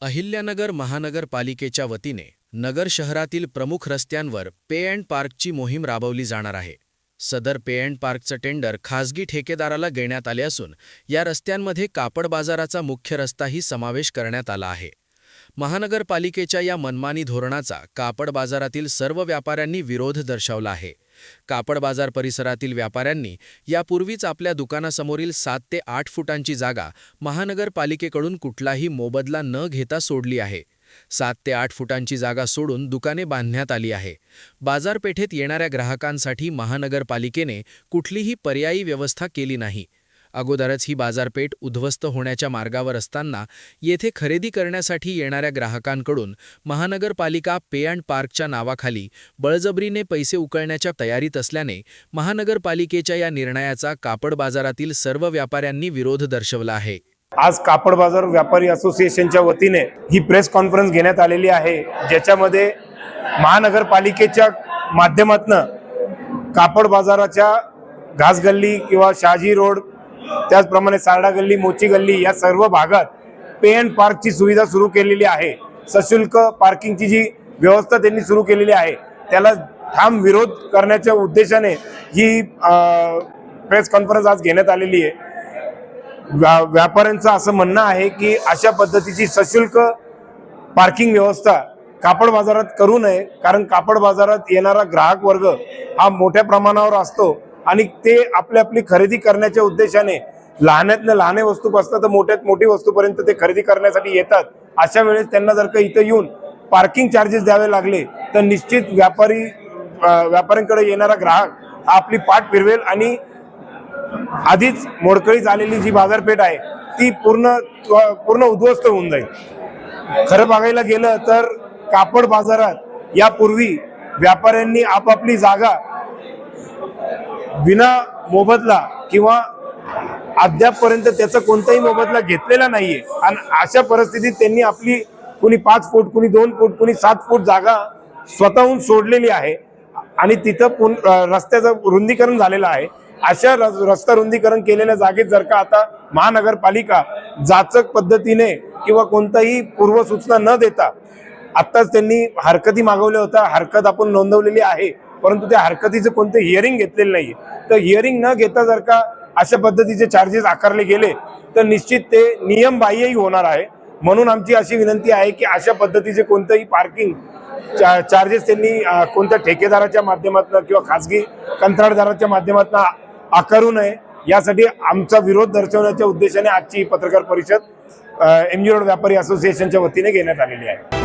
अहिल्यानगर महानगरपालिकेच्या वतीने नगर शहरातील प्रमुख रस्त्यांवर पे अँड पार्कची मोहीम राबवली जाणार आहे। सदर पे अँड पार्कचं टेंडर खासगी ठेकेदाराला देण्यात आले असून या रस्त्यांमध्ये कापड बाजाराचा मुख्य रस्ताही समावेश करण्यात आला आहे। महानगरपालिकेच्या या मनमानी धोरणाचा कापड बाजारातील सर्व व्यापाऱ्यांनी विरोध दर्शवला आहे। कापड बाजार परिसरातील व्यापाऱ्यांनी यापूर्वीच आपल्या दुकानासमोरील 7 ते 8 फुटांची जागा महानगरपालिकेकडून कुठलाही मोबदला न घेता सोडली आहे। 7 ते 8 फुटांची जागा सोडून दुकाने बांधण्यात आली आहे। बाजारपेठेत येणाऱ्या ग्राहकांसाठी महानगरपालिकेने कुठलीही पर्यायी व्यवस्था केली नाही। अगोदरच ही बाजारपेठ उद्ध्वस्त होण्याच्या मार्गावर असताना येथे खरेदी करण्यासाठी येणाऱ्या ग्राहकांकडून महानगरपालिका पे अँड पार्कच्या नावाखाली बळजबरीने पैसे उकळण्याच्या तयारीत असल्याने महानगरपालिकेच्या या निर्णयाचा कापड बाजारातील सर्व व्यापाऱ्यांनी विरोध दर्शवला आहे। आज कापड बाजार व्यापारी असोसिएशनच्या वतीने ही प्रेस कॉन्फरन्स घेण्यात आलेली आहे, ज्याच्यामध्ये महानगरपालिकेच्या माध्यमातून कापड बाजाराच्या घासगल्ली किंवा शहाजी रोड, त्याचप्रमाणे सारडा गल्ली, मोची गल्ली या सर्व भागात पे अँड पार्कची सुविधा सुरू केलेली आहे। सशुल्क पार्किंगची जी व्यवस्था त्यांनी सुरू केलेली आहे त्याला ठाम विरोध करण्याच्या उद्देशाने ही प्रेस कॉन्फरन्स आज घेण्यात आलेली आहे। व्यापाऱ्यांचं असं म्हणणं आहे की अशा पद्धतीची सशुल्क पार्किंग व्यवस्था कापड बाजारात करू नये, कारण कापड बाजारात येणारा ग्राहक वर्ग हा मोठ्या प्रमाणावर असतो आणि ते आपली खरेदी करण्याच्या उद्देशाने लहानातल्या लहान वस्तूपासून तर मोठ्यात मोठी वस्तूपर्यंत ते खरेदी करण्यासाठी येतात। अशा वेळेस त्यांना जर का इथं येऊन पार्किंग चार्जेस द्यावे लागले तर निश्चित व्यापाऱ्यांकडे येणारा ग्राहक आपली पाठ फिरवेल आणि आधीच मोडकळीत झालेली जी बाजारपेठ आहे ती पूर्ण उद्ध्वस्त होऊन जाईल। खरं बघायला गेलं तर कापड बाजारात यापूर्वी व्यापाऱ्यांनी आपापली जागा विना मोबदला किंवा अद्यापपर्यंत त्याचा कोणताही मोबदला घेतलेला नाहीये आणि अशा परिस्थितीत त्यांनी आपली कुणी 5 फूट, कुणी 2 फूट, कुणी 7 फूट जागा स्वतःहून सोडलेली आहे आणि तिथं रस्त्याचं रुंदीकरण झालेलं आहे। अशा रस्ता रुंदीकरण केलेल्या जागेत जर का आता महानगरपालिका जाचक पद्धतीने किंवा कोणताही पूर्वसूचना न देता, आत्ताच त्यांनी हरकती मागवल्या होत्या, हरकत आपण नोंदवलेली आहे, परंतु त्या हरकतीचं कोणतं हिअरिंग घेतलेलं नाहीये। तर हिअरिंग न घेता जर का अशा पद्धतीचे चार्जेस आकारले गेले तर निश्चित ते नियमबाह्यही होणार आहे। म्हणून आमची अशी विनंती आहे की अशा पद्धतीचे कोणतेही पार्किंग चार्जेस त्यांनी कोणत्या ठेकेदाराच्या माध्यमातून किंवा खासगी कंत्राटदाराच्या माध्यमातून आकारू नये, यासाठी आमचा विरोध दर्शवण्याच्या उद्देशाने आजची पत्रकार परिषद एमजी रोड व्यापारी असोसिएशनच्या वतीने घेण्यात आलेली आहे।